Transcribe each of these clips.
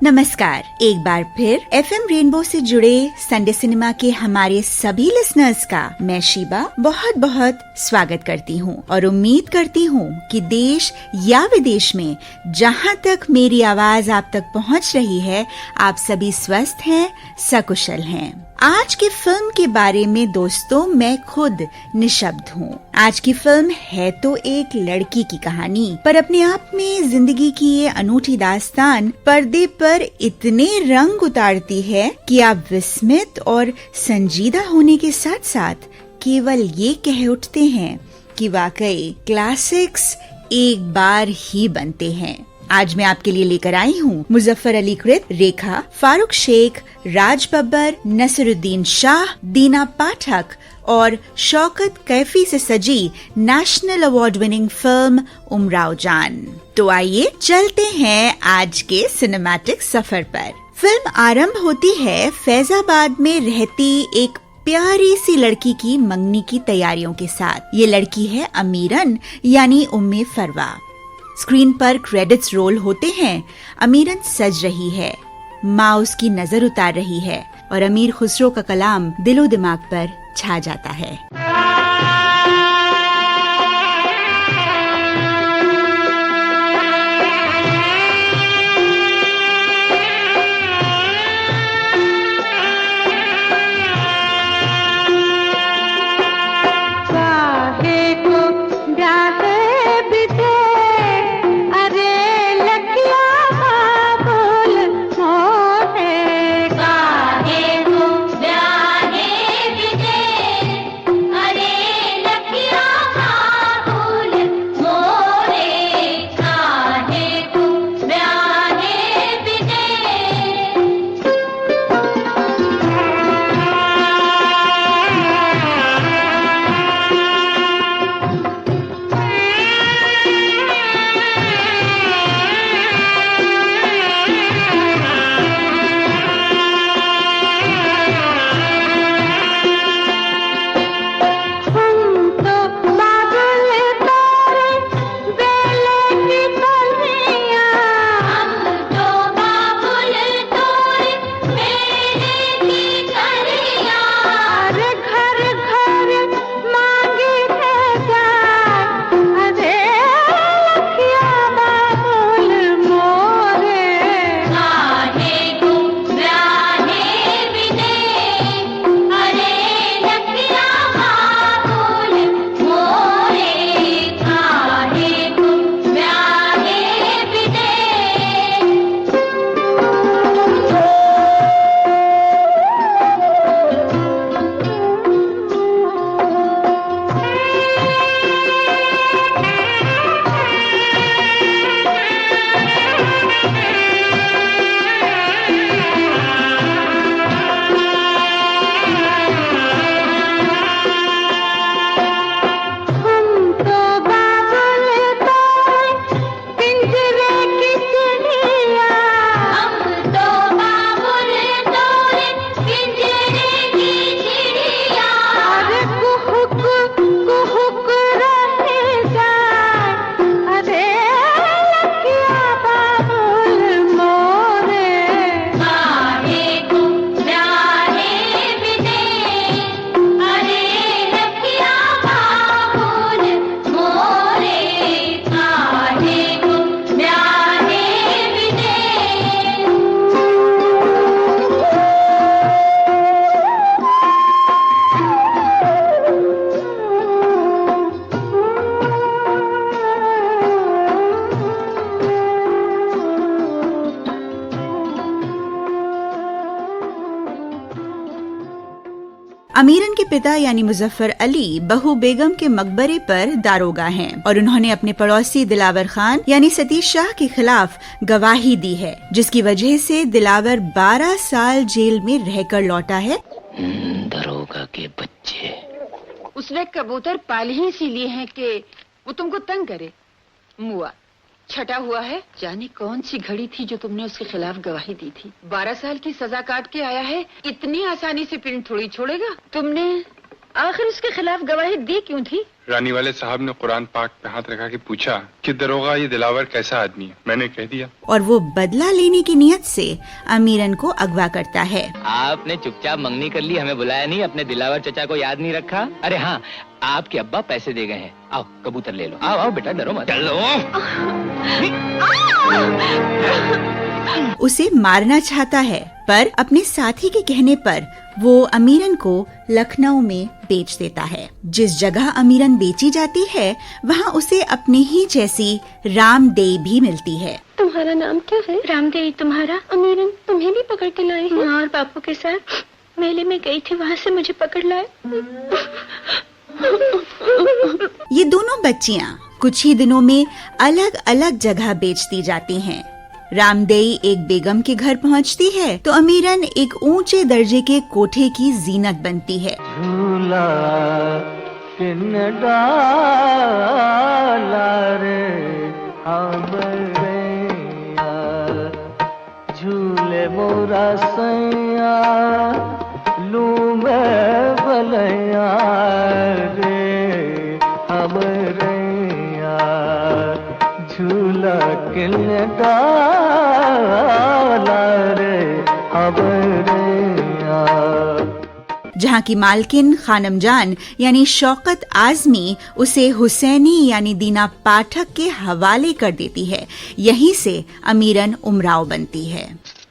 नमस्कार, एक बार फिर FM रेनबो से जुड़े संडे सिनेमा के हमारे सभी लिसनर्स का मैं शीबा बहुत बहुत स्वागत करती हूँ और उम्मीद करती हूँ कि देश या विदेश में जहाँ तक मेरी आवाज आप तक पहुँच रही है, आप सभी स्वस्थ हैं, सकुशल हैं। आज की फिल्म के बारे में दोस्तों मैं खुद निशब्द हूँ। आज की फिल्म है तो एक लड़की की कहानी, पर अपने आप में जिंदगी की ये अनूठी दास्तान पर्दे पर इतने रंग उतारती है कि आप विस्मित और संजीदा होने के साथ साथ केवल ये कह उठते हैं कि वाकई क्लासिक्स एक बार ही बनते हैं। आज मैं आपके लिए लेकर आई हूँ मुजफ्फर अली कृत, रेखा, फारूक शेख, राज बब्बर, नसरुद्दीन शाह, दीना पाठक और शौकत कैफी से सजी national award winning film Umrao जान। तो आइए चलते हैं आज के सिनेमैटिक सफर पर। फिल्म आरंभ होती है फैजाबाद में रहती एक प्यारी सी लड़की की मंगनी की तैयारियों के साथ। ये लड़की है अमीरन यानी उम्मे फरवा। स्क्रीन पर क्रेडिट्स रोल होते हैं। अमीरन सज रही है, माँ उसकी नजर उतार रही है और अमीर खुसरो का कलाम दिलो दिमाग पर छा जाता है। अमीरन के पिता यानी मुजफ्फर अली बहू बेगम के मकबरे पर दारोगा हैं और उन्होंने अपने पड़ोसी दिलावर खान यानी सतीश शाह के खिलाफ गवाही दी है, जिसकी वजह से दिलावर 12 साल जेल में रहकर लौटा है। दरोगा के बच्चे उसने कबूतर पाल ही इसीलिए हैं कि वो तुमको तंग करे। मुआ छटा हुआ है। जाने कौन सी घड़ी थी जो तुमने उसके खिलाफ गवाही दी थी। 12 साल की सजा काट के आया है, इतनी आसानी से पिंड थोड़ी छोड़ेगा। तुमने आखिर उसके खिलाफ गवाही दी क्यों थी? रानी वाले साहब ने कुरान पाक पे हाथ रखा के पूछा कि दरोगा ये दिलावर कैसा आदमी है। मैंने कह दिया। और वो बदला लेने की नियत से अमीरन को अगवा करता है। आपने चुपचाप मंगनी कर ली, हमें बुलाया नहीं, अपने दिलावर चचा को याद नहीं रखा। अरे हाँ, आपके अब्बा पैसे दे गए हैं, आओ कबूतर ले लो। आओ आओ बेटा, डरो मत। चलो। उसे मारना चाहता है, पर अपने साथी के कहने पर वो अमीरन को लखनऊ में बेच देता है। जिस जगह अमीरन बेची जाती है वहाँ उसे अपने ही जैसी रामदेई भी मिलती है। तुम्हारा नाम क्या है? रामदेई। तुम्हारा? अमीरन। तुम्हें भी पकड़ के लाए हैं? और बापू के साथ मेले में गई थी, वहाँ से मुझे पकड़ लाए। ये दोनों बच्चियाँ कुछ ही दिनों में अलग अलग जगह बेच दी जाती हैं। रामदेई एक बेगम के घर पहुंचती है तो अमीरन एक ऊंचे दर्जे के कोठे की जीनत बनती है। झूला किन डाला रे हमरैया, झूले मोरा सैया लू में बलैया रे हमरैया, झूला किन डाला रे हमरैया। जहाँ की मालकिन खानम जान यानी शौकत आजमी उसे हुसैनी यानी दीना पाठक के हवाले कर देती है। यहीं से अमीरन उमराव बनती है।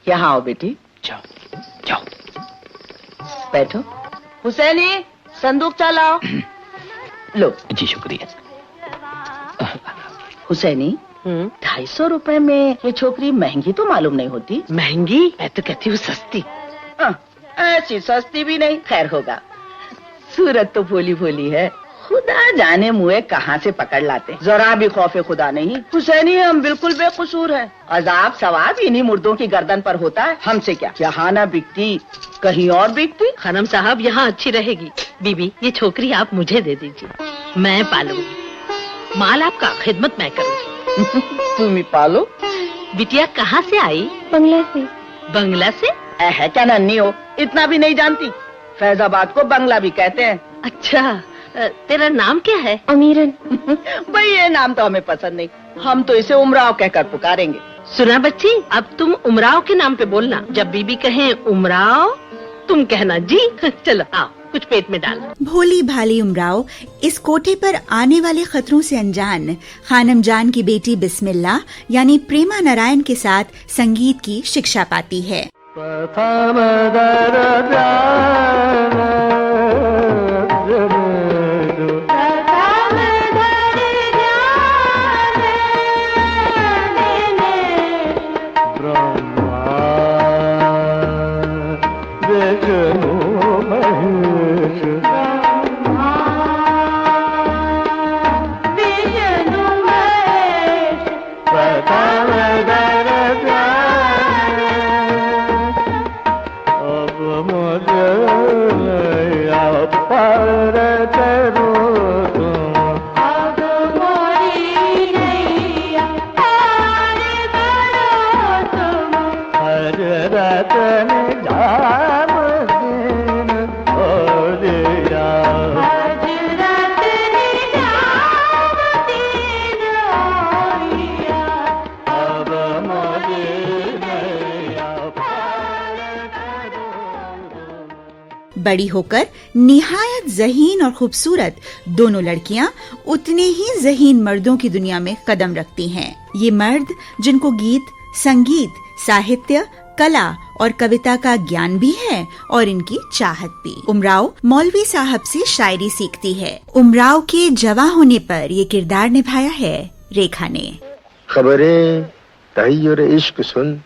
यहाँ आओ बेटी, जाओ जाओ बैठो। हुसैनी संदूक चलाओ। लो। जी शुक्रिया। हुसैनी 250 रुपए में ये छोकरी महंगी तो मालूम नहीं होती? महंगी? मैं तो कहती हूँ सस्ती। ऐसी सस्ती भी नहीं, खैर होगा। सूरत तो भोली भोली है, खुदा जाने मुए कहाँ से पकड़ लाते। जरा भी खौफे खुदा नहीं। हुसैनी हम बिल्कुल बेकसूर हैं। अजाब सवाब इन्हीं मुर्दों की गर्दन पर होता है, हमसे क्या। यहाँ ना बिकती कहीं और बिकती। खानम साहब यहाँ अच्छी रहेगी। बीबी ये छोकरी आप मुझे दे दीजिए, मैं पालूंगी। माल आपका, खिदमत मैं करूँगी। तुम ही पालो। बिटिया कहाँ से आई? बंगला से। बंगला से? है क्या नन्ही हो, इतना भी नहीं जानती? फैजाबाद को बंगला भी कहते हैं। अच्छा, तेरा नाम क्या है? अमीरन। भाई ये नाम तो हमें पसंद नहीं, हम तो इसे उमराव कहकर पुकारेंगे। सुना बच्ची, अब तुम उमराव के नाम पे बोलना। जब बीबी कहे उमराव तुम कहना जी। चलो आओ कुछ पेट में डालो। भोली भाली उमराव इस कोठे पर आने वाले खतरों से अनजान खानम जान की बेटी बिस्मिल्लाह यानी प्रेमा नारायण के साथ संगीत की शिक्षा पाती है। बड़ी होकर निहायत ज़हीन और खूबसूरत दोनों लड़कियां उतने ही ज़हीन मर्दों की दुनिया में कदम रखती हैं। ये मर्द जिनको गीत, संगीत, साहित्य, कला और कविता का ज्ञान भी है और इनकी चाहत भी। उमराव मौलवी साहब से शायरी सीखती है। उमराव के जवां होने पर ये किरदार निभाया है रेखा ने। खबरें तही और इश्क सुन,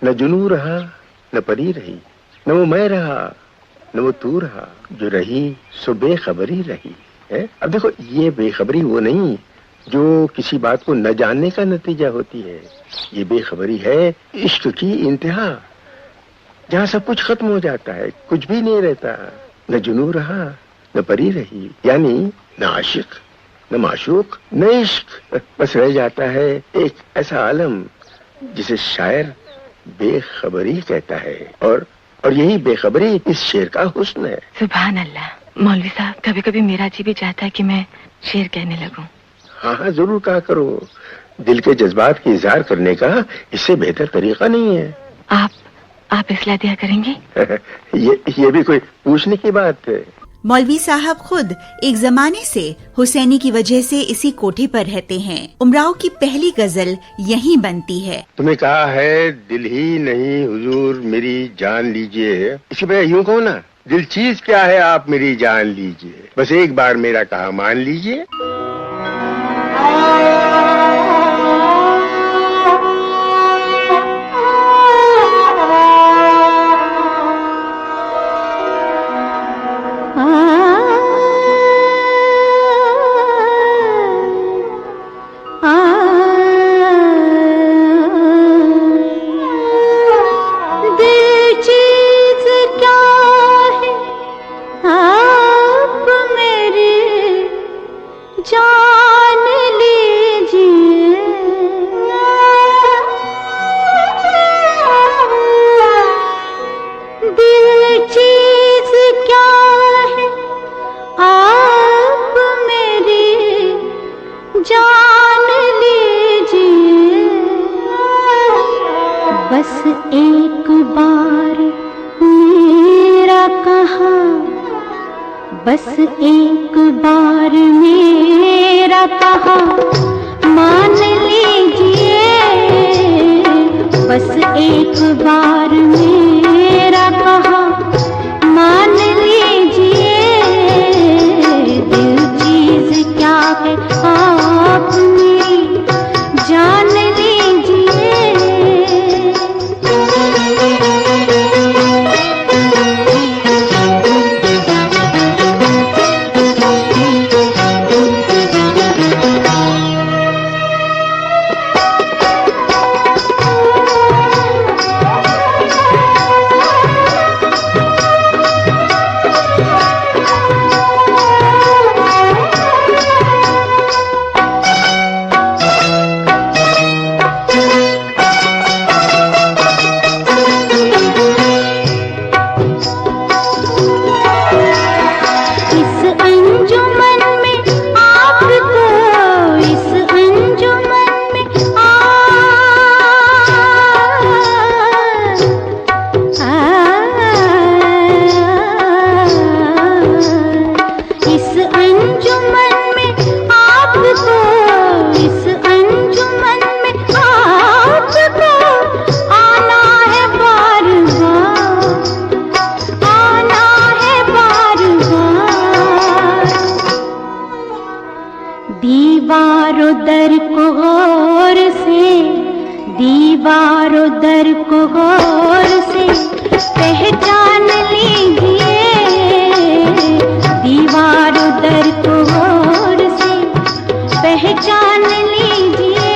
न जुनू रहा न परी रही, न वो मैं रहा न वो तू रहा, जो रही सो बेखबरी रही है। अब देखो ये बेखबरी वो नहीं जो किसी बात को न जानने का नतीजा होती है। ये बेखबरी है इश्क की इंतहा, जहाँ सब कुछ खत्म हो जाता है, कुछ भी नहीं रहता। न जुनू रहा न परी रही, यानी न आशिक न माशूक न इश्क, बस रह जाता है एक ऐसा आलम जिसे शायर बेखबरी कहता है। और यही बेखबरी इस शेर का हुस्न है। सुभान अल्लाह। मौलवी साहब, कभी कभी मेरा जी भी चाहता है कि मैं शेर कहने लगूं। हाँ हाँ, जरूर कहा करो। दिल के जज्बात की इजहार करने का इससे बेहतर तरीका नहीं है। आप इस्लाह दिया करेंगे? ये भी कोई पूछने की बात है। मौलवी साहब खुद एक जमाने से हुसैनी की वजह से इसी कोठे पर रहते हैं। उमराव की पहली गजल यहीं बनती है। तुम्हें कहा है दिल ही नहीं हुजूर मेरी जान लीजिए, इसके बजाय यूं कहो ना, दिल चीज क्या है आप मेरी जान लीजिए, बस एक बार मेरा कहा मान लीजिए। बस एक बार मेरा कहा मान लीजिए, बस एक बार मेरा कहा मान लीजिए। दिल चीज क्या है आप मेरी जान लीजिए। दीवारों दर को गौर से, दीवारों दर को गौर से पहचान लीजिए। दीवारों दर को गौर से पहचान लीजिए।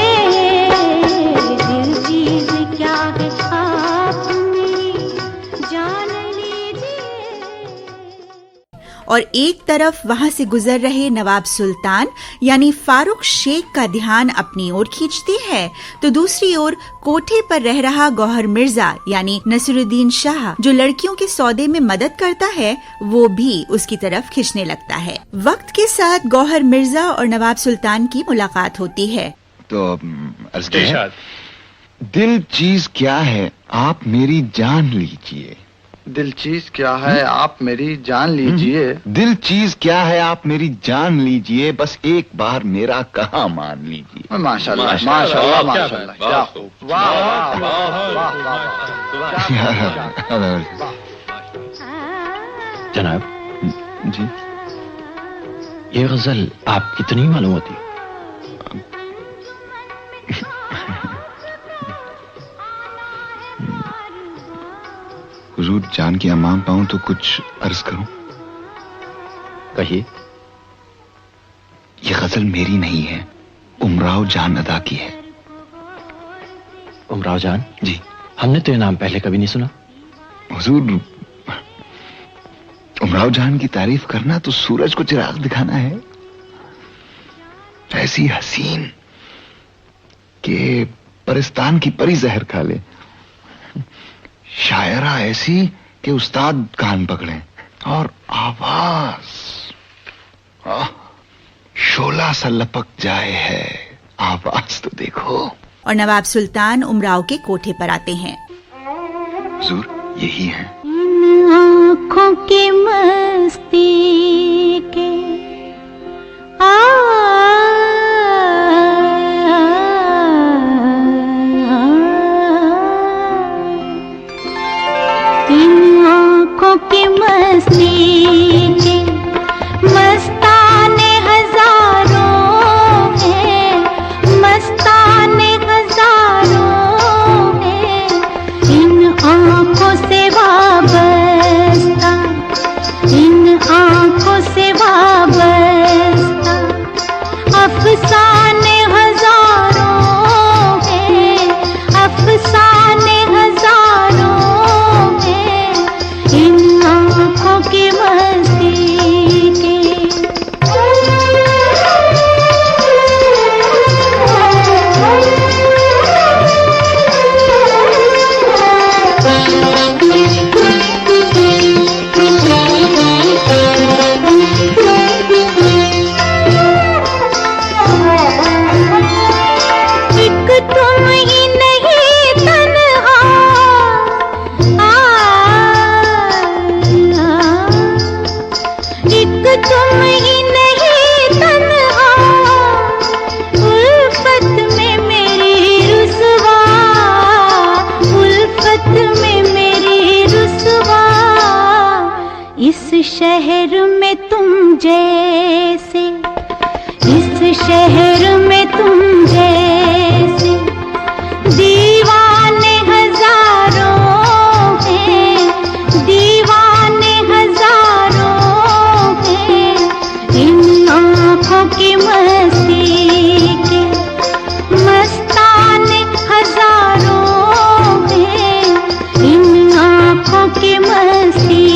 दिल चीज क्या है आप मेरी जान लीजिए। और एक तरफ वहां से गुजर रहे नवाब सुल्तान यानी फारूक शेख का ध्यान अपनी ओर खींचती है, तो दूसरी ओर कोठे पर रह रहा गौहर मिर्जा यानी नसीरुद्दीन शाह, जो लड़कियों के सौदे में मदद करता है, वो भी उसकी तरफ खींचने लगता है। वक्त के साथ गौहर मिर्जा और नवाब सुल्तान की मुलाकात होती है। तो दिल चीज क्या है आप मेरी जान लीजिए। दिल चीज क्या है आप मेरी जान लीजिए। दिल चीज क्या है आप मेरी जान लीजिए, बस एक बार मेरा कहा मान लीजिए। माशाल्लाह माशाल्लाह माशाल्लाह, वाह वाह वाह वाह। जनाब जी, ये गजल आप कितनी मालूम होती? हुजूर जान की अमाम पाऊं तो कुछ अर्ज करूं। कहिए। ये गजल मेरी नहीं है, उमराव जान अदा की है। उमराव जान? जी। हमने तो ये नाम पहले कभी नहीं सुना। हुजूर, उमराव जान की तारीफ करना तो सूरज को चिराग दिखाना है। ऐसी हसीन के परिस्तान की परी जहर खा ले, शायरा ऐसी कि उस्ताद कान पकड़े। और आवाज शोला सा लपक जाए है। आवाज तो देखो। और नवाब सुल्तान उमराव के कोठे पर आते हैं। हुजूर यही है। इन आँखों की मस्ती के इन आँखों की मस्ती के मस्ताने हजारों हैं, मस्ताने हजारों हैं। इन आँखों से वाबस्ता, इन आँखों से वाबस्ता अफसाने हजारों हैं, अफसाने हजारों हैं। इन आँखों की मस्ती के शहर में तुम जैसे, इस शहर में तुम जैसे दीवाने हजारों हैं, दीवाने हजारों हैं। इन आँखों की मस्ती के मस्ताने हजारों हैं। इन आँखों की मस्ती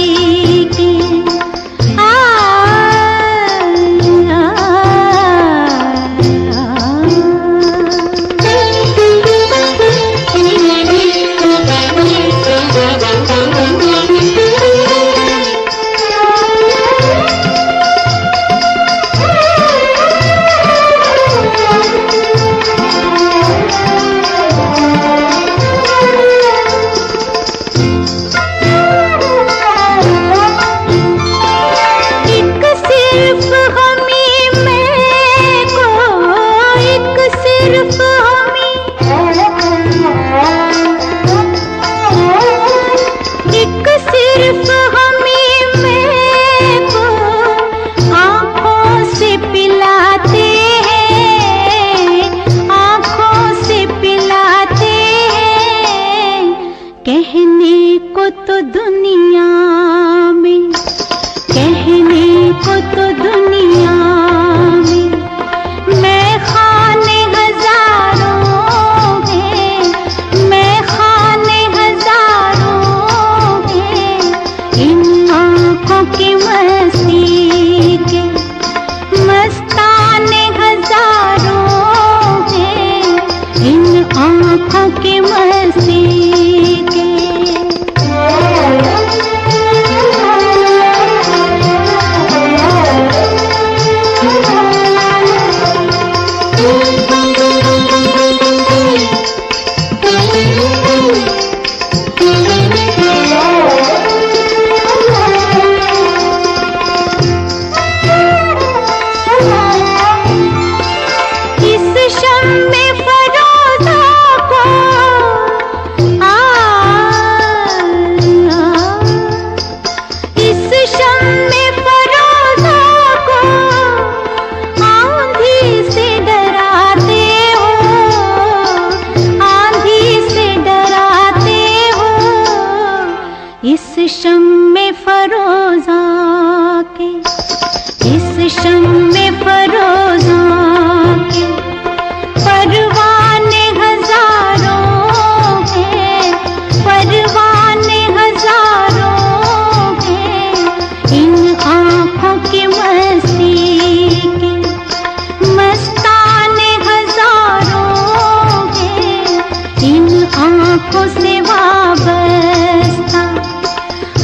आँखों से वाबस्ता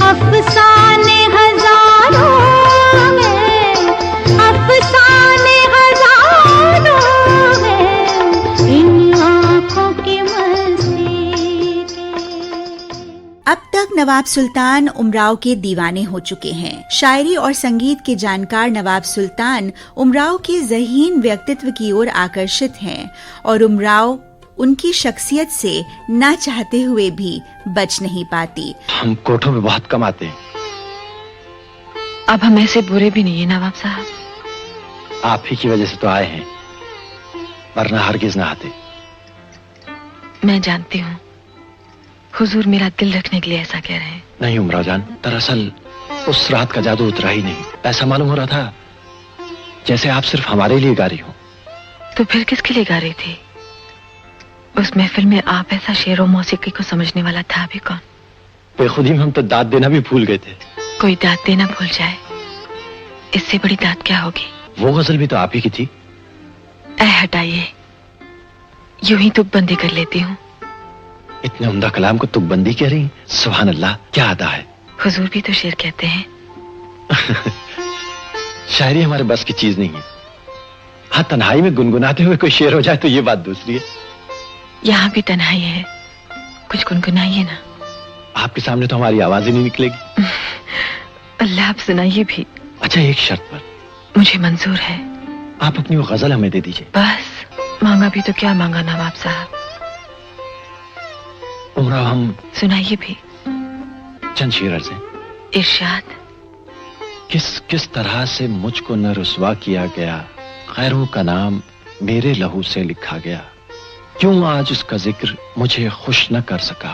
अफसाने हजार नवाब सुल्तान उमराव के दीवाने हो चुके हैं। शायरी और संगीत के जानकार नवाब सुल्तान उमराव के ज़हीन व्यक्तित्व की ओर आकर्षित हैं और उमराव उनकी शख्सियत से ना चाहते हुए भी बच नहीं पाती। हम कोठों में बहुत कमाते हैं। अब हम ऐसे बुरे भी नहीं है नवाब साहब। आप ही की वजह से तो आए हैं, वरना हरगिज ना आते। मैं जानती हूँ हुजूर मेरा दिल रखने के लिए ऐसा कह रहे हैं। नहीं उमराव जान, दरअसल उस रात का जादू उतरा ही नहीं। ऐसा मालूम हो रहा था जैसे आप सिर्फ हमारे लिए गा रही हो। तो फिर किसके लिए गा रही थी? उस महफिल में आप ऐसा शेर और मौसीकी को समझने वाला था भी कौन? बेखुदी में हम तो दाद देना भी भूल गए थे। कोई दाद देना भूल जाए, इससे बड़ी दाद क्या होगी? वो गजल भी तो आप ही की थी। ऐ हटाइए, यूं ही तुकबंदी कर लेती हूँ। इतने उम्दा कलाम को तुकबंदी कह रही? सुभान अल्लाह, क्या अदा है। हुजूर भी तो शेर कहते हैं। शायरी हमारे बस की चीज नहीं है। हाँ, तन्हाई में गुनगुनाते हुए कोई शेर हो जाए तो ये बात दूसरी है। यहाँ भी तन्हाई है, कुछ गुनगुनाइए ना। आपके सामने तो हमारी आवाज ही नहीं निकलेगी। अल्लाह, आप सुनाइए भी। अच्छा, एक शर्त पर। मुझे मंजूर है। आप अपनी वो गजल हमें दे दीजिए। बस मांगा भी तो क्या मांगा नवाब साहब। उमराव, हम सुनाइए भी। चंद शेर अर्ज़ हैं। इरशाद। किस तरह से मुझको न रुस्वा किया गया, खैरों का नाम मेरे लहू से लिखा गया। क्यों आज उसका जिक्र मुझे खुश न कर सका,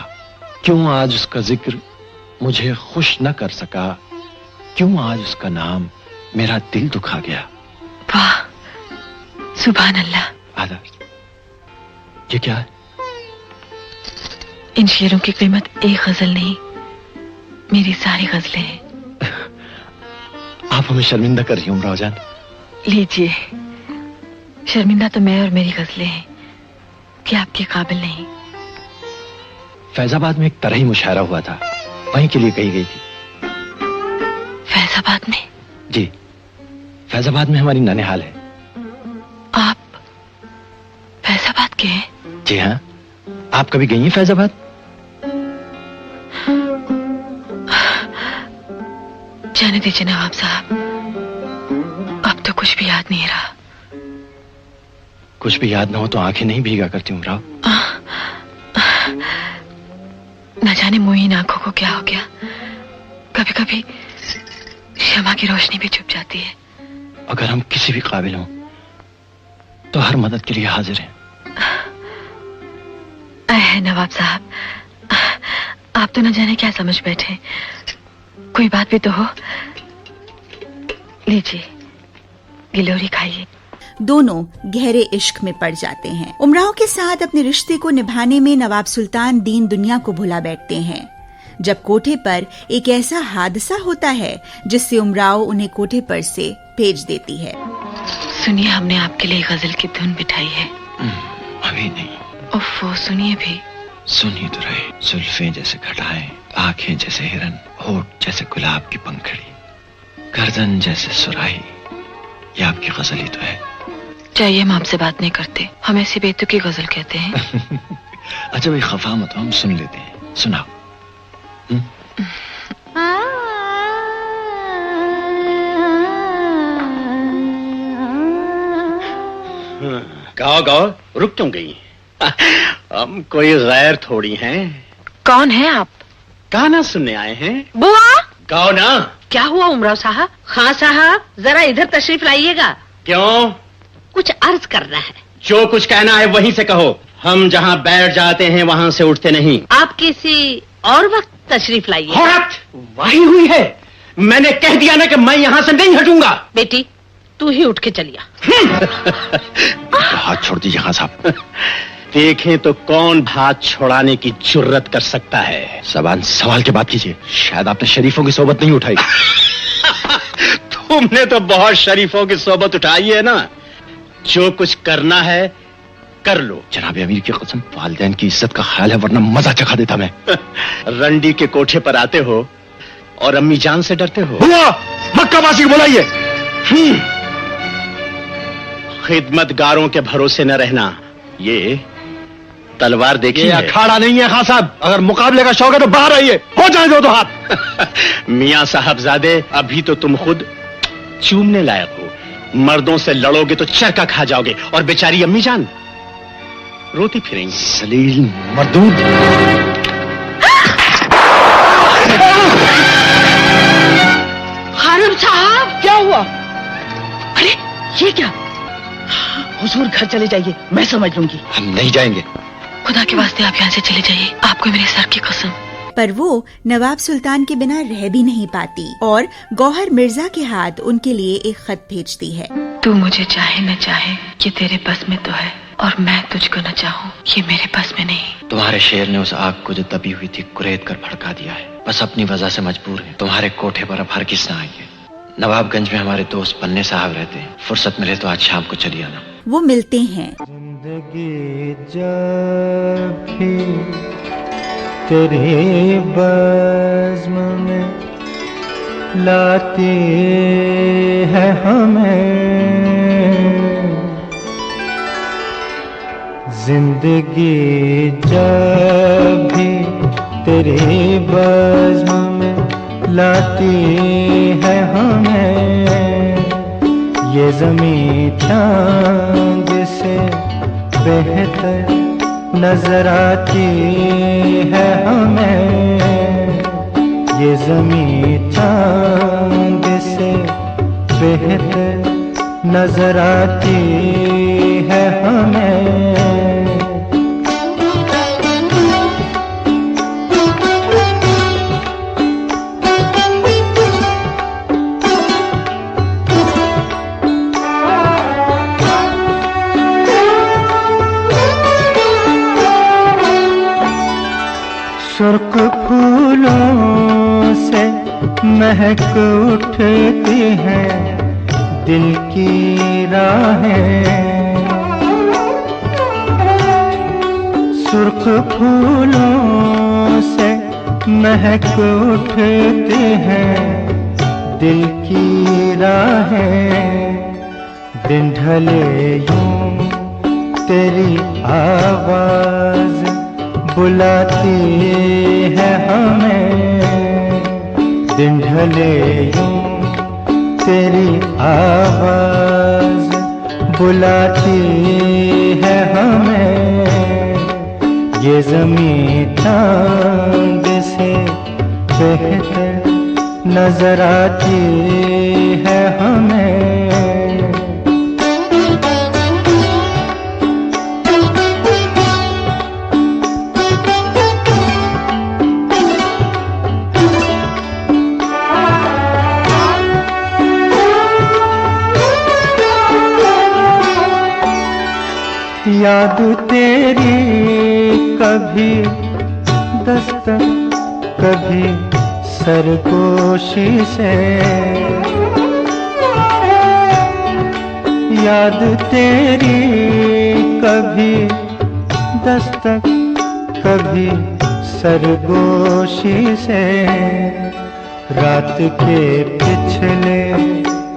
क्यों आज उसका जिक्र मुझे खुश न कर सका, क्यों आज उसका नाम मेरा दिल दुखा गया। वाह, सुभान अल्लाह। आदा, ये क्या है? इन शेरों की कीमत एक गजल नहीं, मेरी सारी गजलें हैं। आप हमें शर्मिंदा कर रही हो उमराव जान। लीजिए, शर्मिंदा तो मैं और मेरी गजलें हैं कि आपके काबिल नहीं। फैजाबाद में एक तरही मुशायरा हुआ था, वहीं के लिए कही गई थी। फैजाबाद में? जी, फैजाबाद में हमारी ननिहाल है। आप फैजाबाद के हैं? जी हाँ। आप कभी गई हैं फैजाबाद? जाने दीजिए नवाब साहब, अब तो कुछ भी याद नहीं रहा। कुछ भी याद ना हो तो आंखें नहीं भीगा करती उमराव। न जाने मुइन आंखों को क्या हो गया, कभी कभी शमा की रोशनी भी छुप जाती है। अगर हम किसी भी काबिल हों तो हर मदद के लिए हाजिर हैं। ऐ नवाब साहब, आप तो न जाने क्या समझ बैठे। कोई बात भी तो हो। लीजिए, गिलोरी खाइए। दोनों गहरे इश्क में पड़ जाते हैं। उमराव के साथ अपने रिश्ते को निभाने में नवाब सुल्तान दीन दुनिया को भुला बैठते हैं। जब कोठे पर एक ऐसा हादसा होता है जिससे उमराव उन्हें कोठे पर से भेज देती है। सुनिए, हमने आपके लिए गजल की धुन बिठाई है। अभी नहीं। ओफो, सुनिए भी। सुनिए तो रहे। जुल्फें जैसे घटाएं, आंखें जैसे हिरन, होठ जैसे गुलाब की पंखड़ी, गर्दन जैसे सुराही, ये आपकी गजल ही तो है। चाहिए, हम आपसे बात नहीं करते, हम ऐसी बेतुकी गजल कहते हैं। अच्छा भाई, खफा मत हो, हम सुन लेते हैं। सुनाओ। गाओ गाओ, रुक क्यों गई? हम कोई गैर थोड़ी हैं। कौन है आप? गाना सुनने आए हैं। बुआ, गाओ ना। क्या हुआ उमराव साहब? खां साहब, जरा इधर तशरीफ लाइएगा। क्यों? कुछ अर्ज करना है। जो कुछ कहना है वहीं से कहो। हम जहाँ बैठ जाते हैं वहाँ से उठते नहीं। आप किसी और वक्त तशरीफ लाइए। औरत वही हुई है। मैंने कह दिया ना कि मैं यहाँ से नहीं हटूंगा। बेटी, तू ही उठ के चलिया। हाथ छोड़ दीजिए खां साहब। देखें तो कौन हाथ छोड़ाने की जुर्रत कर सकता है। जबान सवाल के बात कीजिए। शायद आपने शरीफों की सोबत नहीं उठाई। तुमने तो बहुत शरीफों की सोबत उठाई है ना। जो कुछ करना है कर लो। जनाब अमीर की कसम, वालिदैन की इज्जत का ख्याल है, वरना मजा चखा देता मैं। रंडी के कोठे पर आते हो और अम्मी जान से डरते हो। मक्काबाजी बुलाइए। खिदमतगारों के भरोसे न रहना, ये तलवार देखी ये है? अखाड़ा नहीं है खां साहब, अगर मुकाबले का शौक है तो बाहर आइए, हो जाए दो हाथ। मियाँ साहबजादे, अभी तो तुम खुद चूमने लायक हो। मर्दों से लड़ोगे तो चरका खा जाओगे, और बेचारी अम्मी जान रोती फिरेंगी। सलील मर्दूद। खानम साहब, क्या हुआ? अरे ये क्या? हुजूर घर चले जाइए, मैं समझ लूंगी। हम नहीं जाएंगे। खुदा के वास्ते आप यहाँ से चले जाइए, आपको मेरे सर की कसम। पर वो नवाब सुल्तान के बिना रह भी नहीं पाती और गौहर मिर्जा के हाथ उनके लिए एक खत भेजती है। तू मुझे चाहे न चाहे ये तेरे बस में तो है, और मैं तुझको न चाहूँ ये मेरे बस में नहीं। तुम्हारे शेर ने उस आग को जो तपी हुई थी कुरेद कर भड़का दिया है। बस अपनी वजह से मजबूर है। तुम्हारे कोठे पर अब हरगिज़ ना आइए। नवाबगंज में हमारे दोस्त पन्ने साहब रहते हैं, फुर्सत मिले तो आज शाम को चली आना। वो मिलते हैं। जिंदगी जब भी तेरे बज़्म में लाती है हमें, जिंदगी जब भी तेरे बज़्म में लाती है हमें, ये ज़मीं चांद से बेहतर नजर आती है हमें, ये ज़मीं चांद से बेहतर नजर आती है हमें। सुर्ख फूलों से महक उठती हैं दिल की राहें, सुर्ख फूलों से महक उठती हैं दिल की राहें, दिन ढले यूं तेरी आवाज बुलाती है हमें, दिन ढले यूं तेरी आवाज बुलाती है हमें, ये ज़मीं चांद से बेहतर नजर आती है हमें। याद तेरी कभी दस्तक कभी सरगोशी से, याद तेरी कभी दस्तक कभी सरगोशी से, रात के पिछले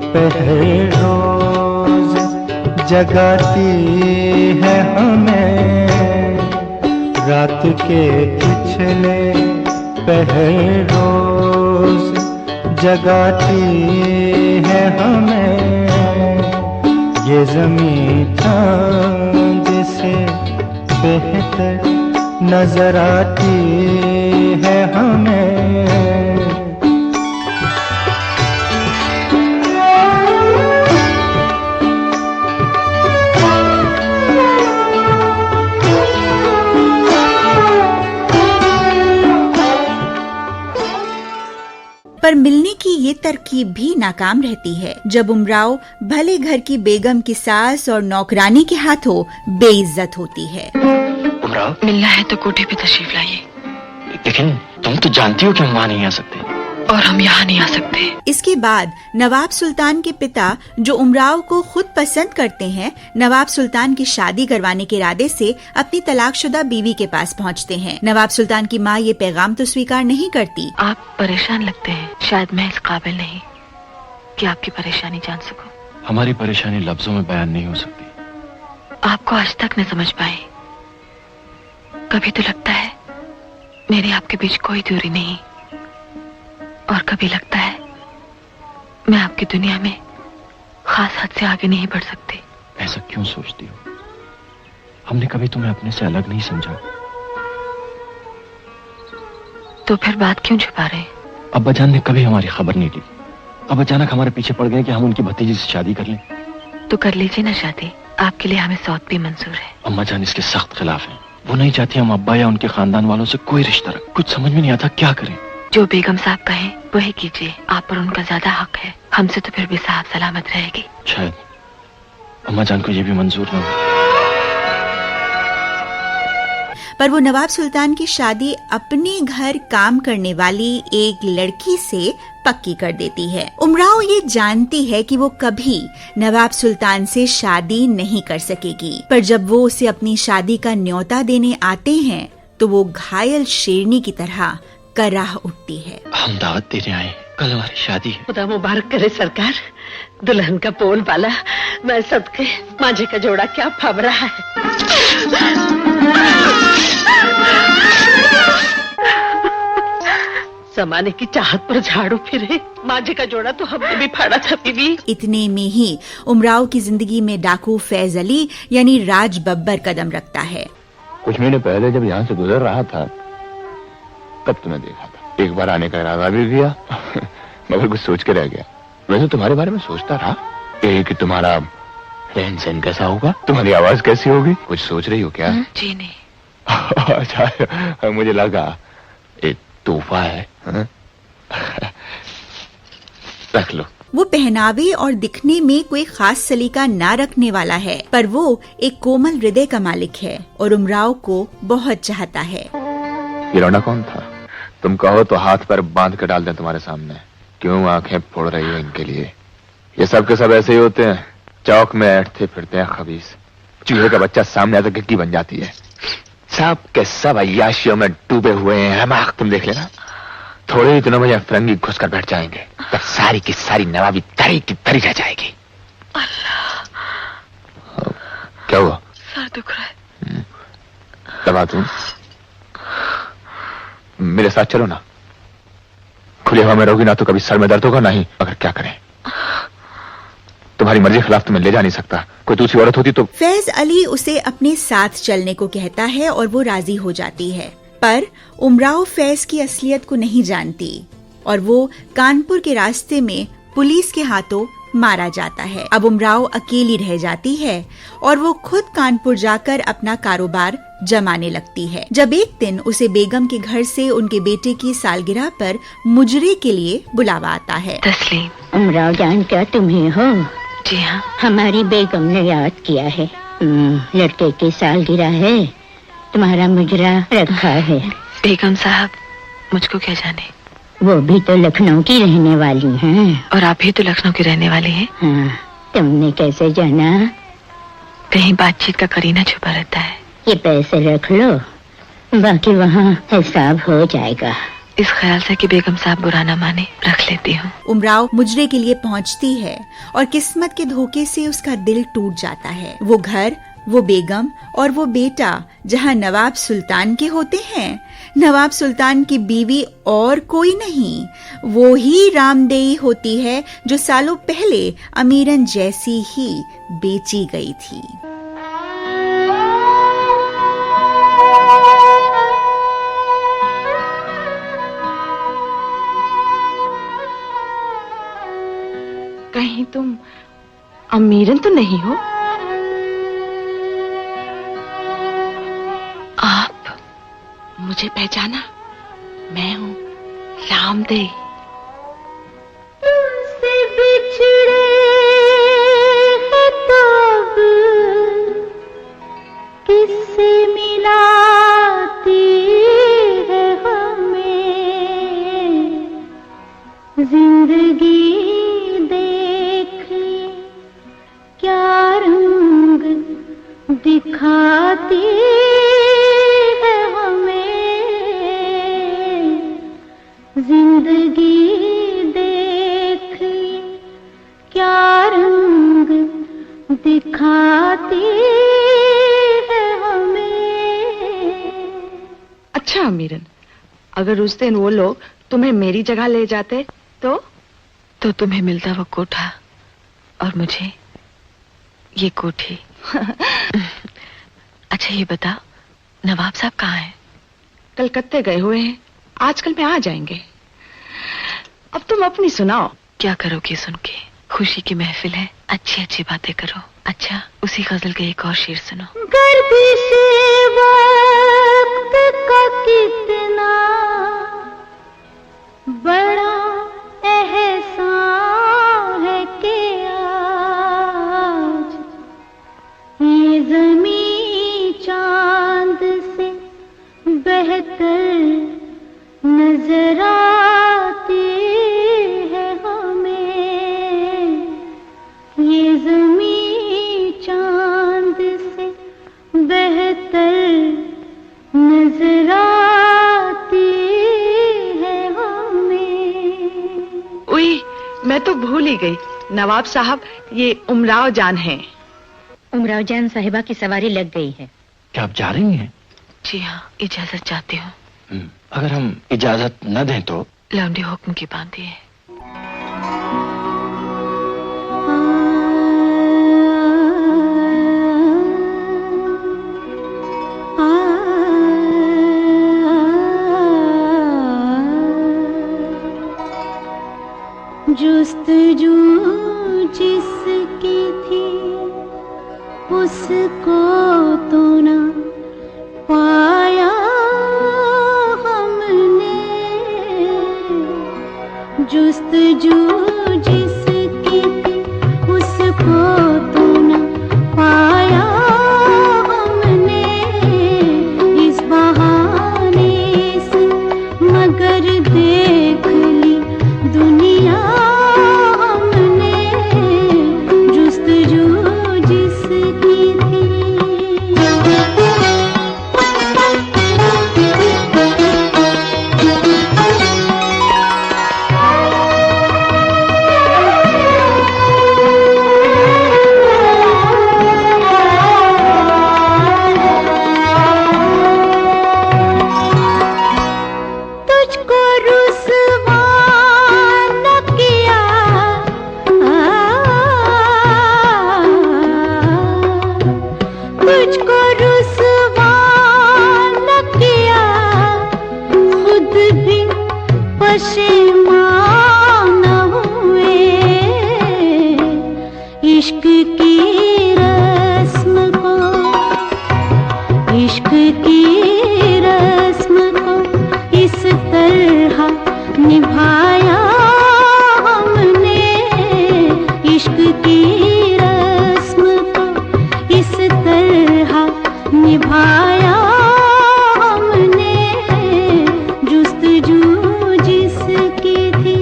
पहले रोज जगाती है हमें, रात के पिछले पहले रोज जगाती है हमें, ये ज़मीं चांद से बेहतर नजर आती है हमें। पर मिलने की ये तरकीब भी नाकाम रहती है जब उमराव भले घर की बेगम की सास और नौकरानी के हाथों बेइज्जत होती है। उमराव, मिलना है तो कोठे पे तशरीफ लाइए। लेकिन तुम तो जानती हो कि हम वहाँ नहीं आ सकते। और हम यहाँ नहीं आ सकते। इसके बाद नवाब सुल्तान के पिता, जो उमराव को खुद पसंद करते हैं, नवाब सुल्तान की शादी करवाने के इरादे से अपनी तलाकशुदा बीवी के पास पहुँचते हैं। नवाब सुल्तान की माँ ये पैगाम तो स्वीकार नहीं करती। आप परेशान लगते हैं, शायद मैं इस काबिल नहीं कि आपकी परेशानी जान सकूं। हमारी परेशानी लफ्जों में बयान नहीं हो सकती। आपको आज तक न समझ पाए, कभी तो लगता है मेरे आपके बीच कोई दूरी नहीं, और कभी लगता है मैं आपकी दुनिया में खास हद से आगे नहीं बढ़ सकती। ऐसा क्यों सोचती हो? हमने कभी तुम्हें अपने से अलग नहीं समझा। तो फिर बात क्यों छुपा रहे? अब्बा जान ने कभी हमारी खबर नहीं ली। अब अचानक हमारे पीछे पड़ गए कि हम उनकी भतीजी से शादी कर लें। तो कर लीजिए ना शादी, आपके लिए हमें सौत भी मंजूर है। अम्मा जान इसके सख्त खिलाफ हैं। वो नहीं चाहती हम अब्बा या उनके खानदान वालों से कोई रिश्ता रखें। कुछ समझ में नहीं आता क्या करें। जो बेगम साहब कहें वही कीजिए, आप पर उनका ज्यादा हक है। हमसे तो फिर भी साहब सलामत रहेगी। शायद अम्मा जान को ये भी मंजूर ना हो। पर वो नवाब सुल्तान की शादी अपने घर काम करने वाली एक लड़की से पक्की कर देती है। उमराव ये जानती है कि वो कभी नवाब सुल्तान से शादी नहीं कर सकेगी, पर जब वो उसे अपनी शादी का न्योता देने आते हैं तो वो घायल शेरनी की तरह कराह उठती है। हम दावत देने आए, कल हमारी शादी है। खुदा मुबारक करे सरकार। दुल्हन का पोल वाला मैं सदके मांझे का जोड़ा क्या फब रहा है। जमाने की चाहत पर झाड़ू फिरे, मांझे का जोड़ा तो हमने भी फाड़ा था बीबी। इतने में ही उमराव की जिंदगी में डाकू फैज अली यानी राज बब्बर कदम रखता है। कुछ महीने पहले जब यहाँ से गुजर रहा था तब तुम्हें देखा था। एक बार आने का इरादा भी किया मगर कुछ सोच के रह गया। मैं तो तुम्हारे बारे में सोचता रहा कि तुम्हारा रहन सहन कैसा होगा, तुम्हारी आवाज कैसी होगी। कुछ सोच रही हो क्या? जी नहीं। अच्छा, मुझे लगा एक तोहफा है। रख लो। वो पहनावे और दिखने में कोई खास सलीका ना रखने वाला है, पर वो एक कोमल हृदय का मालिक है और उमराव को बहुत चाहता है। ये लौंडा कौन था? तुम कहो तो हाथ पर बांध कर डाल दें तुम्हारे सामने। क्यों आंखें फोड़ रही हो इनके लिए? ये सब के सब ऐसे ही होते हैं, चौक में ऐठते फिरते हैं खबीस। चूहे का बच्चा सामने आकर गिट्टी बन जाती है। सब के सब अय्याशियों में डूबे हुए हैं। हम तुम देख लेना, थोड़े ही दिनों में यह फिरंगी घुस कर बैठ जाएंगे, तब सारी की सारी नवाबी तरी की तरी रह जाएगी। अल्लाह, क्या हुआ? सर दुख रहा है। दबा तुम मेरे साथ चलो ना। खुली हवा में रहोगी ना तो कभी सर में दर्द होगा नहीं। मगर क्या करें, तुम्हारी मर्जी के खिलाफ तुम्हें ले जा नहीं सकता। कोई दूसरी औरत होती तो। फैज अली उसे अपने साथ चलने को कहता है और वो राजी हो जाती है, पर उमराव फैज की असलियत को नहीं जानती और वो कानपुर के रास्ते में पुलिस के हाथों मारा जाता है। अब उमराव अकेली रह जाती है और वो खुद कानपुर जाकर अपना कारोबार जमाने लगती है। जब एक दिन उसे बेगम के घर से उनके बेटे की सालगिरह पर मुजरे के लिए बुलावा आता है। तस्लीम, उमराव जान क्या तुम्हें हो? जी हाँ। हमारी बेगम ने याद किया है। लड़के की सालगिरह है, तुम्हारा मुजरा रखा है। बेगम साहब मुझको क्या जाने, वो भी तो लखनऊ की रहने वाली हैं। और आप भी तो लखनऊ की रहने वाली हैं। हाँ, तुमने कैसे जाना? कहीं बातचीत का करीना छुपा रहता है। ये पैसे रख लो, बाकी वहाँ हिसाब हो जाएगा। इस ख्याल से कि बेगम साहब बुरा ना माने, रख लेती हूँ। उमराव मुजरे के लिए पहुँचती है और किस्मत के धोखे से उसका दिल टूट जाता है। वो घर, वो बेगम और वो बेटा जहाँ नवाब सुल्तान के होते हैं, नवाब सुल्तान की बीवी और कोई नहीं, वो ही रामदेई होती है जो सालों पहले अमीरन जैसी ही बेची गई थी। कहीं तुम अमीरन तो नहीं हो? आप मुझे पहचाना? मैं हूँ रामदेई। तुमसे बिछड़े हैं तब किससे मिलाती है हमें जिंदगी। क्या रंग दिखाती है हमें जिंदगी, देख क्या रंग दिखाती है हमें। अच्छा अमीरन, अगर उस दिन वो लोग तुम्हें मेरी जगह ले जाते तो तुम्हें मिलता वो कोठा और मुझे ये कोठी। अच्छा ये बता, नवाब साहब कहाँ हैं? कलकत्ते गए हुए हैं, आजकल में आ जाएंगे। अब तुम अपनी सुनाओ। क्या करोगी सुन के? खुशी की महफिल है, अच्छी अच्छी बातें करो। अच्छा उसी गजल का एक और शेर सुनो। गर्दिश वक्त का कितना बड़ा एहसान है कि आज ये ज़मीं चांद से बेहतर नजर आती है हमें। ये ज़मीं चांद से बेहतर नजर आती है हमें। उई, मैं तो भूल ही गई। नवाब साहब ये उमराव जान हैं। उमराव जान साहिबा की सवारी लग गई है। क्या आप जा रही हैं? जी हाँ, इजाजत चाहती हूँ। अगर हम इजाजत न दें तो? लौंडी हुक्म की बांधी है। जुस्तजू जिसकी थी उसको तो ना पाया हमने। जुस्तजू जिसकी थी उसको तो ना पाया हमने। इस बहाने से मगर देख ली दुनिया हमने। जुस्तजू जिसकी थी। तुझको रुसवा न किया तुझको रुसवा न किया खुद भी पशेमान हुए। इश्क की रस्म को इश्क की रस्म को इस तरह निभाया हमने। इश्क की रस्म को इस तरह निभाया हमने। जुस्तजू जिसकी थी।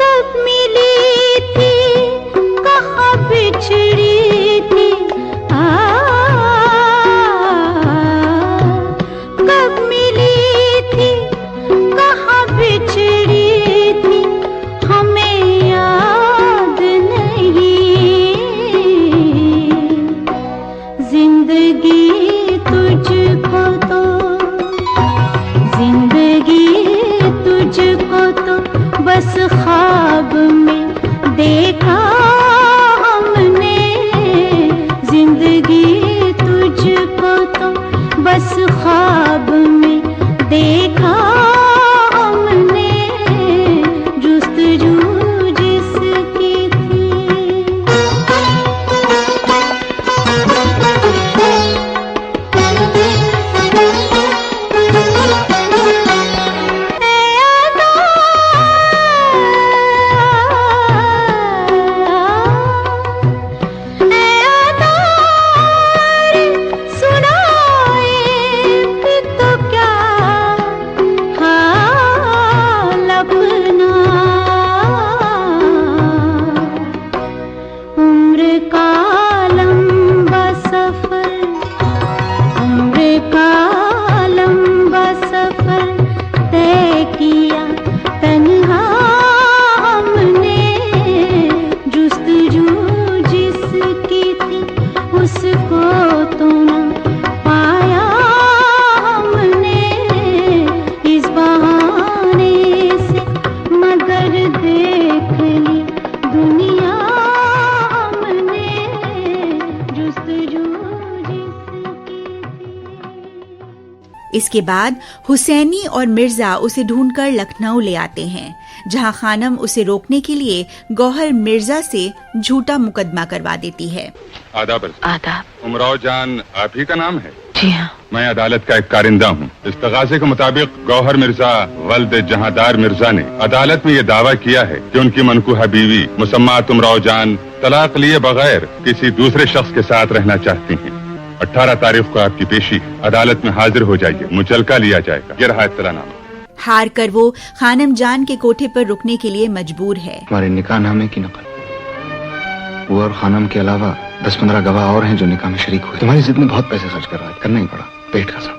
कब मिली थी कहाँ बिछड़ी थी कब मिली थी कहाँ बिछड़ी थी हमें याद नहीं। जिंदगी तुझको तो जिंदगी तुझको तो बस ख्वाब में देखा हमने। जिंदगी तुझको तो बस ख्वाब में देखा हमने। जुस्तजू जिसकी थी। इसके बाद हुसैनी और मिर्जा उसे ढूंढकर लखनऊ ले आते हैं, जहां खानम उसे रोकने के लिए गौहर मिर्जा से झूठा मुकदमा करवा देती है। आदाब। आदाब। उमराव जान आप ही का नाम है? जी हाँ। मैं अदालत का एक कारिंदा हूँ। इस तगाजे के मुताबिक गौहर मिर्जा वल्द जहांदार मिर्जा ने अदालत में ये दावा किया है कि उनकी मनकूहा बीवी मुसम्मात उमराव जान तलाक लिए बगैर किसी दूसरे शख्स के साथ रहना चाहती हैं। 18 तारीख को आपकी पेशी, अदालत में हाजिर हो जाइए, मुचलका लिया जाएगा। ये रहा इत्तलानामा। हार कर वो खानम जान के कोठे पर रुकने के लिए मजबूर है। हमारे निकाह नामे की नकल, वो और खानम के अलावा 10-15 गवाह और हैं जो निकाह में शरीक हुए। तुम्हारी जिद में बहुत पैसे खर्च कर रहा है, करना ही पड़ा, पेट का सब।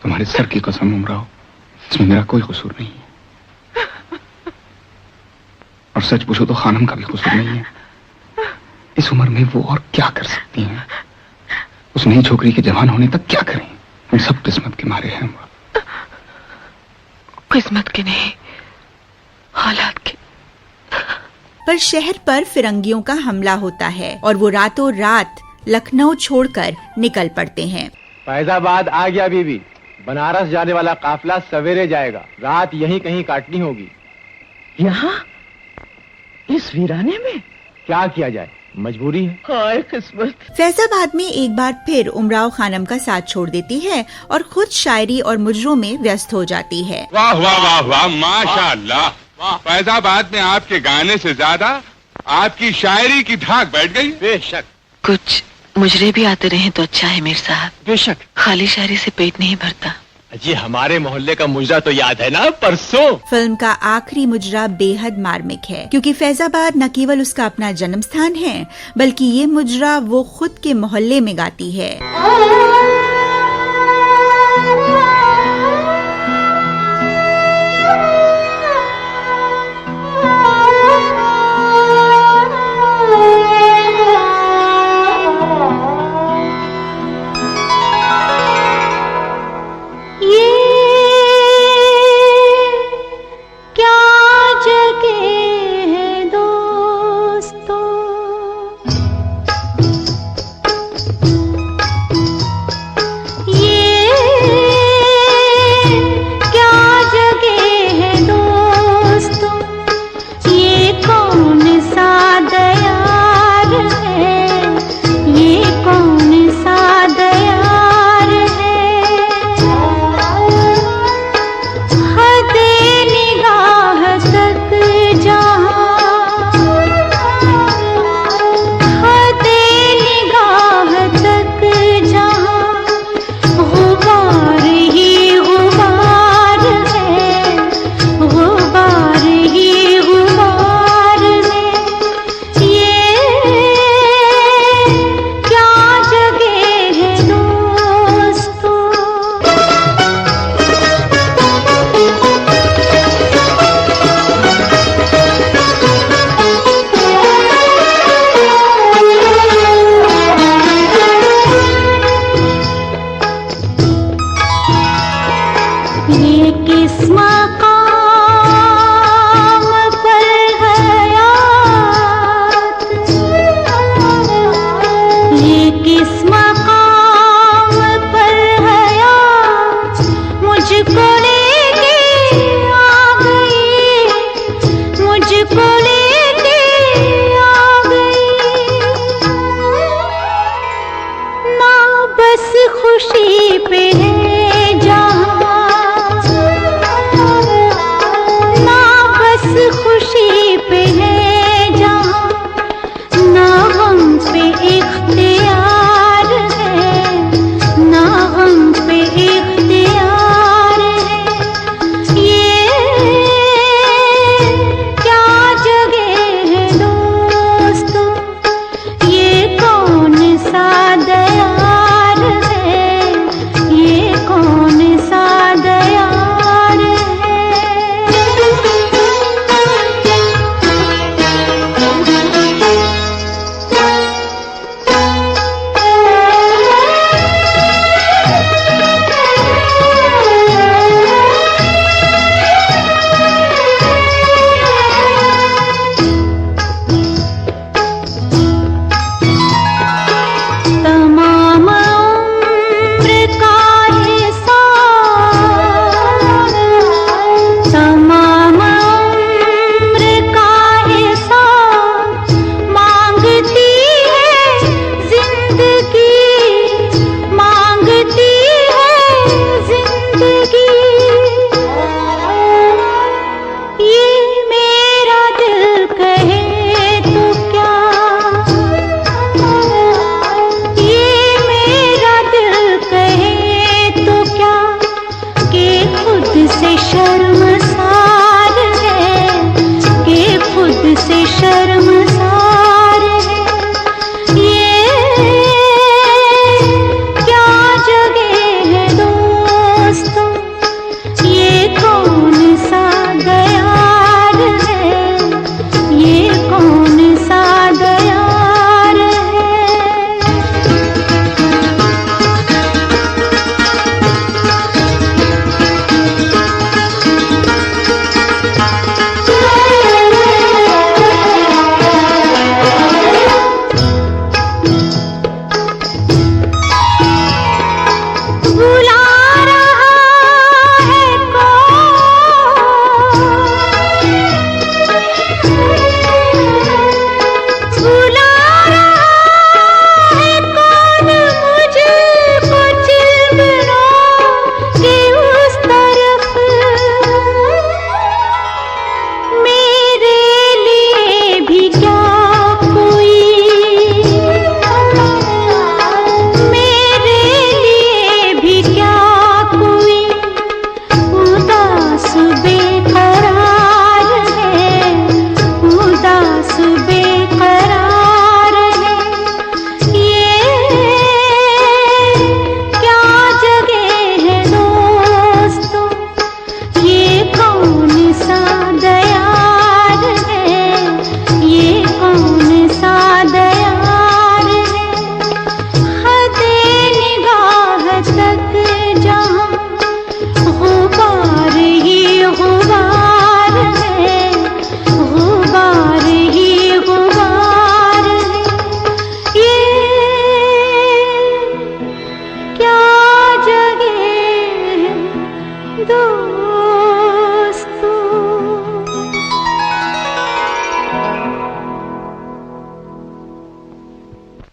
तुम्हारे सर की कसम उमराव, इसमें मेरा कोई कसूर नहीं है। और सच पूछो तो खानम का भी कसूर नहीं है। इस उम्र में वो और क्या कर सकती हैं? उस नई छोकरी के जवान होने तक क्या करें? हम सब किस्मत के मारे हैं। किस्मत के नहीं, हालात के। पर शहर पर फिरंगियों का हमला होता है और वो रातों रात लखनऊ छोड़कर निकल पड़ते हैं। फैजाबाद आ गया बीबी, बनारस जाने वाला काफिला सवेरे जाएगा, रात यहीं कहीं काटनी होगी। यहाँ इस वीराने में? क्या किया जाए, मजबूरी है। हाय किस्मत। फैजाबाद में एक बार फिर उमराव खानम का साथ छोड़ देती है और खुद शायरी और मुजरों में व्यस्त हो जाती है। वाह वाह वाह वाह, माशाअल्लाह। फैजाबाद में आपके गाने से ज्यादा आपकी शायरी की धाक बैठ गई। बेशक। कुछ मुजरे भी आते रहे तो अच्छा है मीर साहब। बेशक। खाली शायरी से पेट नहीं भरता। जी हमारे मोहल्ले का मुजरा तो याद है ना, परसों। फिल्म का आखिरी मुजरा बेहद मार्मिक है, क्योंकि फैजाबाद न केवल उसका अपना जन्म स्थान है, बल्कि ये मुजरा वो खुद के मोहल्ले में गाती है।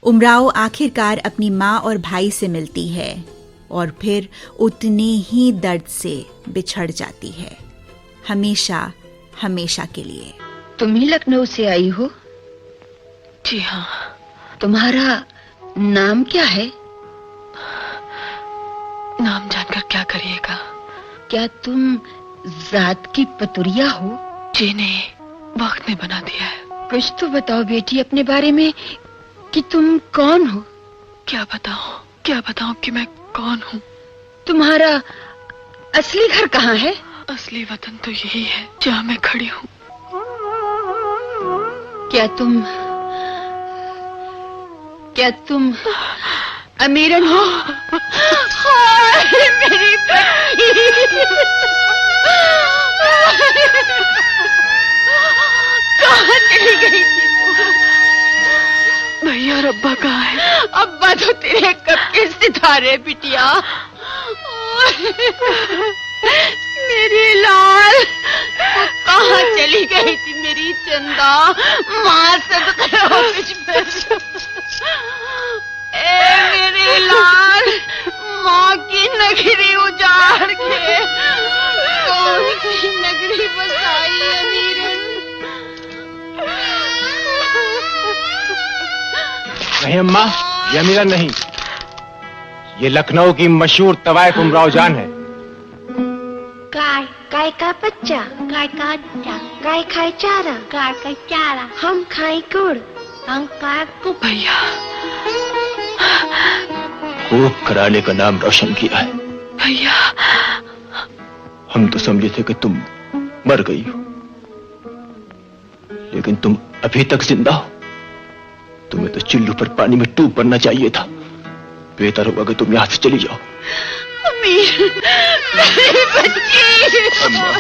उमराव आखिरकार अपनी माँ और भाई से मिलती है और फिर उतने ही दर्द से बिछड़ जाती है, हमेशा हमेशा के लिए। तुम ही लखनऊ से आई हो? जी हाँ। तुम्हारा नाम क्या है? नाम जानकर क्या करिएगा? क्या तुम जात की पतुरिया हो? जी नहीं, वक्त ने बना दिया है। कुछ तो बताओ बेटी अपने बारे में कि तुम कौन हो? क्या बताऊं कि मैं कौन हूँ? तुम्हारा असली घर कहाँ है? असली वतन तो यही है जहाँ मैं खड़ी हूँ। क्या तुम अमीरन हो? मेरी कहाँ चली गई थी तू? भैया और अब्बा कहाँ है? अब्बा तो तेरे कब के सितारे बिटिया। मेरी लाल, वो कहाँ चली गई थी मेरी चंदा? माँ सब करो मुझ ए मेरी लाल, माँ की नगरी उजाड़ के कौन सी नगरी बसाई अमीरन? नहीं अम्मा, ये अमीरन नहीं, ये लखनऊ की मशहूर तवायफ उमराव जान है। गाय का बच्चा, गाय का अंडा, गाय खाए चारा, गाय का चारा, हम खाए गुड़, हम खाए गुड़। भैया खूब घराने का नाम रोशन किया है। भैया हम तो समझे थे कि तुम मर गई हो, लेकिन तुम अभी तक जिंदा हो। तुम्हें तो चुल्लू पर पानी में डूब पड़ना चाहिए था। बेहतर होगा कि तुम यहाँ से चली जाओ। अमीर, मेरी बच्ची। अम्मा।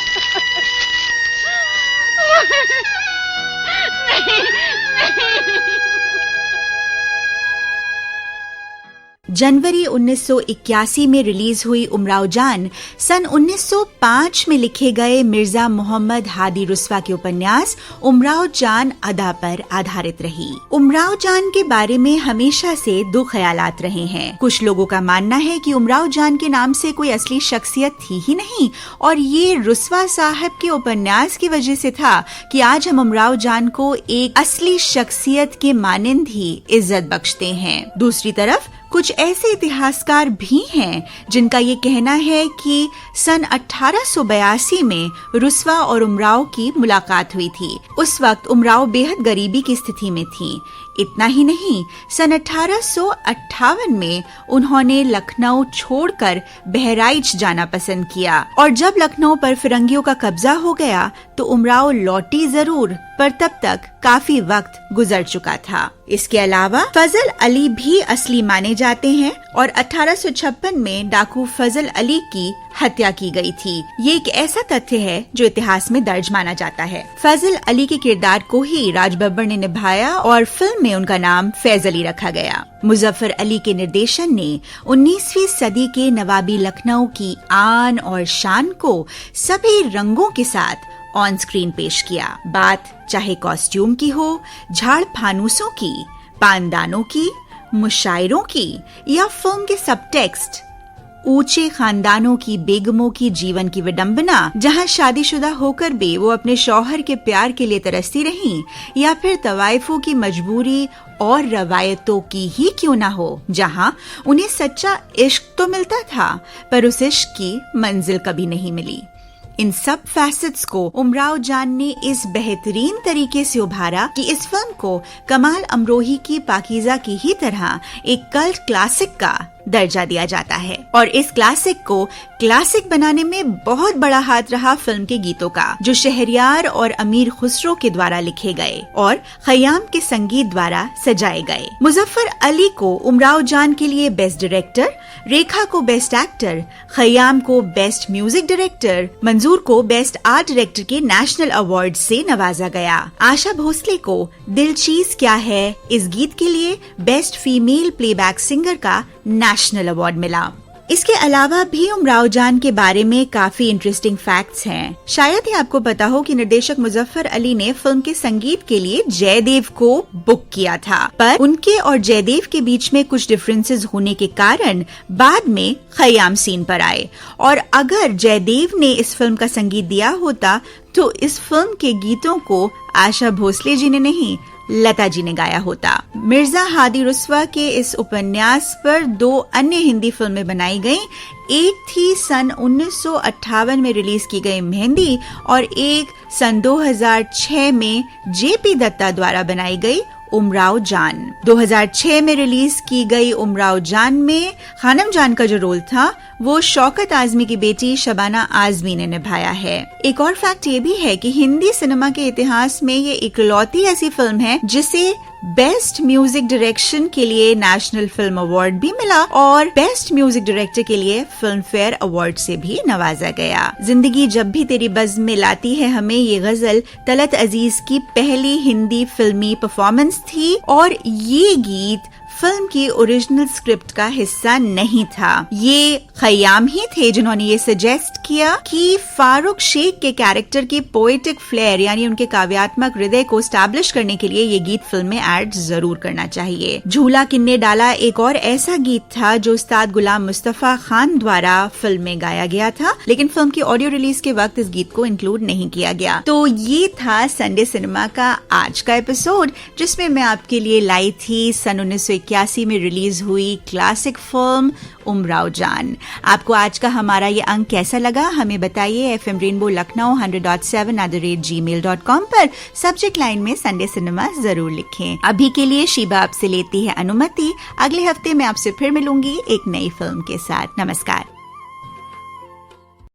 नहीं। जनवरी 1981 में रिलीज हुई उमराव जान सन 1905 में लिखे गए मिर्जा मोहम्मद हादी रुस्वा के उपन्यास उमराव जान अदा पर आधारित रही। उमराव जान के बारे में हमेशा से दो ख्यालात रहे हैं। कुछ लोगों का मानना है कि उमराव जान के नाम से कोई असली शख्सियत थी ही नहीं और ये रुस्वा साहब के उपन्यास की वजह से था कि आज हम उमराव जान को एक असली शख्सियत के मानिंद ही इज्जत बख्शते हैं। दूसरी तरफ कुछ ऐसे इतिहासकार भी हैं जिनका ये कहना है कि सन 1882 में रुस्वा और उमराव की मुलाकात हुई थी। उस वक्त उमराव बेहद गरीबी की स्थिति में थी। इतना ही नहीं, सन 1858 में उन्होंने लखनऊ छोड़कर बहराइच जाना पसंद किया और जब लखनऊ पर फिरंगियों का कब्जा हो गया तो उमराव लौटी जरूर, पर तब तक काफी वक्त गुजर चुका था। इसके अलावा फजल अली भी असली माने जाते हैं और 1856 में डाकू फजल अली की हत्या की गई थी। ये एक ऐसा तथ्य है जो इतिहास में दर्ज माना जाता है। फजल अली के किरदार को ही राज बब्बर ने निभाया और फिल्म में उनका नाम फैज अली रखा गया। मुजफ्फर अली के निर्देशन ने 19वीं सदी के नवाबी लखनऊ की आन और शान को सभी रंगों के साथ ऑन स्क्रीन पेश किया। बात चाहे कॉस्ट्यूम की हो, झाड़ फानूसों की, पानदानों की, मुशायरों की या फिल्म के सबटेक्स्ट, ऊंचे खानदानों की बेगमों की जीवन की विडंबना, जहां शादीशुदा होकर भी वो अपने शौहर के प्यार के लिए तरसती रहीं, या फिर तवाइफों की मजबूरी और रवायतों की ही क्यों ना हो, जहां उन्हें सच्चा इश्क तो मिलता था पर उस इश्क की मंजिल कभी नहीं मिली। इन सब फैसेट्स को उमराव जान ने इस बेहतरीन तरीके से उभारा कि इस फिल्म को कमाल अमरोही की पाकीज़ा की ही तरह एक कल्ट क्लासिक का दर्जा दिया जाता है और इस क्लासिक को क्लासिक बनाने में बहुत बड़ा हाथ रहा फिल्म के गीतों का, जो शहरयार और अमीर खुसरो के द्वारा लिखे गए और खयाम के संगीत द्वारा सजाए गए। मुजफ्फर अली को उमराव जान के लिए बेस्ट डायरेक्टर, रेखा को बेस्ट एक्टर, खयाम को बेस्ट म्यूजिक डायरेक्टर, मंजूर को बेस्ट आर्ट डायरेक्टर के नेशनल अवार्ड से नवाजा गया। आशा भोसले को दिल चीज क्या है इस गीत के लिए बेस्ट फीमेल प्लेबैक सिंगर का नेशनल अवार्ड मिला। इसके अलावा भी उमराव जान के बारे में काफी इंटरेस्टिंग फैक्ट्स हैं। शायद ही आपको पता हो कि निर्देशक मुजफ्फर अली ने फिल्म के संगीत के लिए जयदेव को बुक किया था, पर उनके और जयदेव के बीच में कुछ डिफरेंसेस होने के कारण बाद में खयाम सीन पर आए, और अगर जयदेव ने इस फिल्म का संगीत दिया होता तो इस फिल्म के गीतों को आशा भोसले जी ने नहीं, लता जी ने गाया होता। मिर्जा हादी रुस्वा के इस उपन्यास पर 2 अन्य हिंदी फिल्में बनाई गईं। एक थी सन 1958 में रिलीज की गई मेहंदी और एक सन 2006 में जेपी दत्ता द्वारा बनाई गई उमराव जान। 2006 में रिलीज की गई उमराव जान में खानम जान का जो रोल था वो शौकत आजमी की बेटी शबाना आजमी ने निभाया है। एक और फैक्ट ये भी है कि हिंदी सिनेमा के इतिहास में ये इकलौती ऐसी फिल्म है जिसे बेस्ट म्यूजिक डायरेक्शन के लिए नेशनल फिल्म अवार्ड भी मिला और बेस्ट म्यूजिक डायरेक्टर के लिए फिल्म फेयर अवार्ड से भी नवाजा गया। जिंदगी जब भी तेरी बज़्म में लाती है हमें, ये गजल तलत अजीज की पहली हिंदी फिल्मी परफॉर्मेंस थी और ये गीत फिल्म की ओरिजिनल स्क्रिप्ट का हिस्सा नहीं था। ये खयाम ही थे जिन्होंने ये सजेस्ट किया कि फारूक शेख के कैरेक्टर की पोएटिक फ्लेयर यानी उनके काव्यात्मक हृदय को स्टैब्लिश करने के लिए ये गीत फिल्म में ऐड जरूर करना चाहिए। झूला किन्ने डाला एक और ऐसा गीत था जो उस्ताद गुलाम मुस्तफा खान द्वारा फिल्म में गाया गया था, लेकिन फिल्म की ऑडियो रिलीज के वक्त इस गीत को इंक्लूड नहीं किया गया। तो ये था संडे सिनेमा का आज का एपिसोड, जिसमें मैं आपके लिए लाई थी सन 1981 में रिलीज हुई क्लासिक फिल्म उमराव जान। आपको आज का हमारा ये अंक कैसा लगा हमें बताइए। FM रेनबो लखनऊ 100.7 पर सब्जेक्ट लाइन में संडे सिनेमा जरूर लिखें। अभी के लिए शीबा आपसे लेती है अनुमति। अगले हफ्ते मैं आपसे फिर मिलूंगी एक नई फिल्म के साथ। नमस्कार।